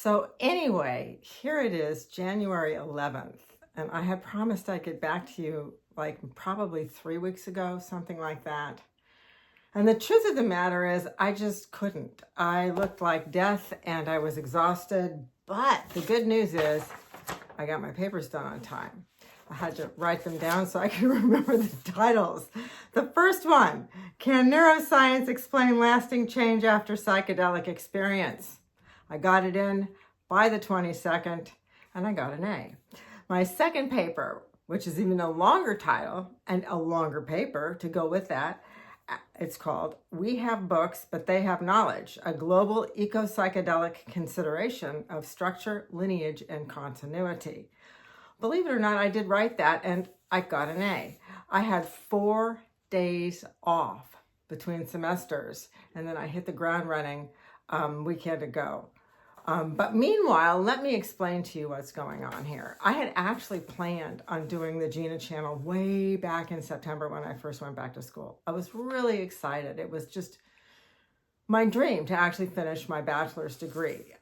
So anyway, here it is, January 11th, and I had promised I'd get back to you like probably 3 weeks ago, something like that. And the truth of the matter is I just couldn't. I looked like death and I was exhausted, but the good news is I got my papers done on time. I had to write them down so I could remember the titles. The first one, Can Neuroscience Explain Lasting Change After Psychedelic Experience? I got it in by the 22nd, and I got an A. My second paper, which is even a longer title and a longer paper to go with that, it's called We Have Books, But They Have Knowledge, a global eco-psychedelic consideration of structure, lineage, and continuity. Believe it or not, I did write that, and I got an A. I had 4 days off between semesters, and then I hit the ground running weekend ago. But meanwhile, let me explain to you what's going on here. I had actually planned on doing the Gina channel way back in September when I first went back to school. I was really excited. It was just my dream to actually finish my bachelor's degree.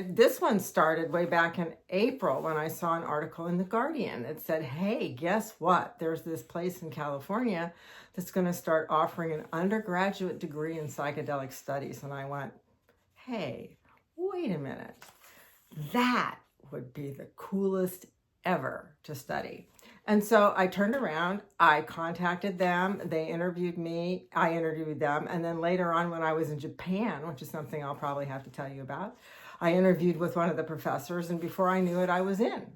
This one started way back in April when I saw an article in The Guardian that said, hey, guess what? There's this place in California that's going to start offering an undergraduate degree in psychedelic studies. And I went, hey, wait a minute, that would be the coolest ever to study. And so I turned around, I contacted them, they interviewed me, I interviewed them, and then later on when I was in Japan, which is something I'll probably have to tell you about, I interviewed with one of the professors, and before I knew it, I was in.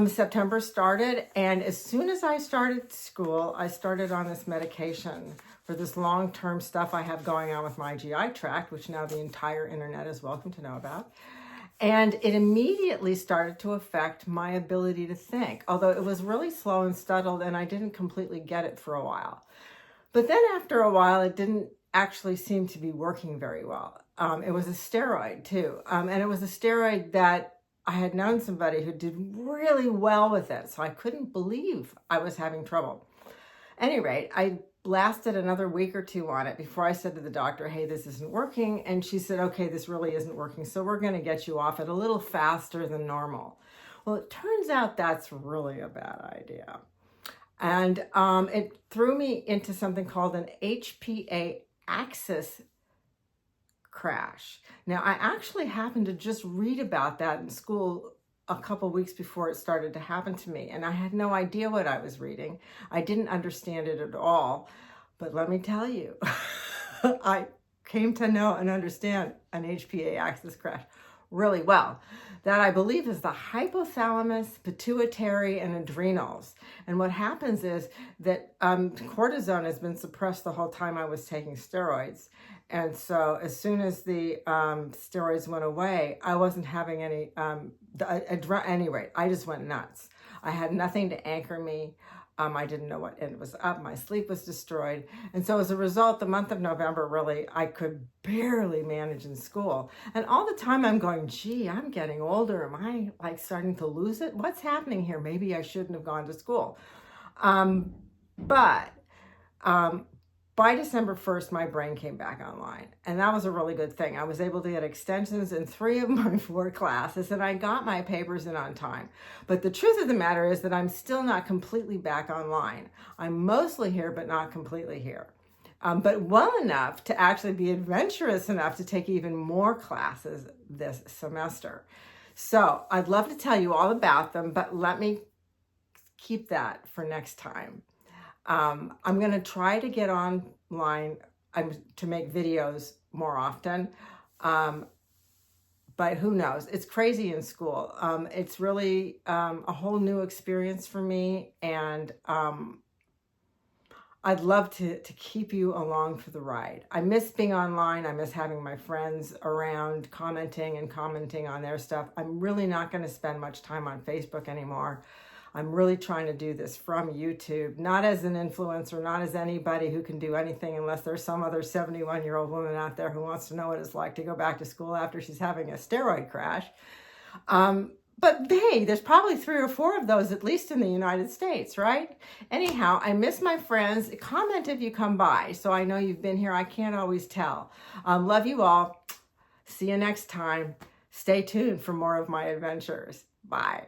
September started, and as soon as I started school, I started on this medication for this long-term stuff I have going on with my GI tract, which now the entire internet is welcome to know about. And it immediately started to affect my ability to think, although it was really slow and stuttered, and I didn't completely get it for a while. But then after a while, it didn't actually seem to be working very well. It was a steroid too, and it was a steroid that I had known somebody who did really well with it, so I couldn't believe I was having trouble. At any rate, I lasted another week or two on it before I said to the doctor, hey, this isn't working. And she said, okay, this really isn't working, so we're going to get you off it a little faster than normal. Well, it turns out that's really a bad idea. And it threw me into something called an HPA axis crash. Now, I actually happened to just read about that in school a couple weeks before it started to happen to me, and I had no idea what I was reading. I didn't understand it at all, but let me tell you, I came to know and understand an HPA axis crash really well. That I believe is the hypothalamus, pituitary, and adrenals. And what happens is that cortisone has been suppressed the whole time I was taking steroids. And so as soon as the steroids went away, I wasn't having any, at any rate, I just went nuts. I had nothing to anchor me. I didn't know what end was up. My sleep was destroyed. And so as a result, the month of November, really, I could barely manage in school. And all the time I'm going, gee, I'm getting older. Am I like starting to lose it? What's happening here? Maybe I shouldn't have gone to school. But by December 1st, my brain came back online, and that was a really good thing. I was able to get extensions in 3 of my 4 classes, and I got my papers in on time. But the truth of the matter is that I'm still not completely back online. I'm mostly here, but not completely here. But well enough to actually be adventurous enough to take even more classes this semester. So I'd love to tell you all about them, but let me keep that for next time. I'm going to try to get online to make videos more often, but who knows? It's crazy in school. It's really a whole new experience for me, and I'd love to keep you along for the ride. I miss being online. I miss having my friends around commenting on their stuff. I'm really not going to spend much time on Facebook anymore. I'm really trying to do this from YouTube, not as an influencer, not as anybody who can do anything unless there's some other 71-year-old woman out there who wants to know what it's like to go back to school after she's having a steroid crash. But hey, there's probably 3 or 4 of those, at least in the United States, right? Anyhow, I miss my friends. Comment if you come by so I know you've been here. I can't always tell. Love you all. See you next time. Stay tuned for more of my adventures. Bye.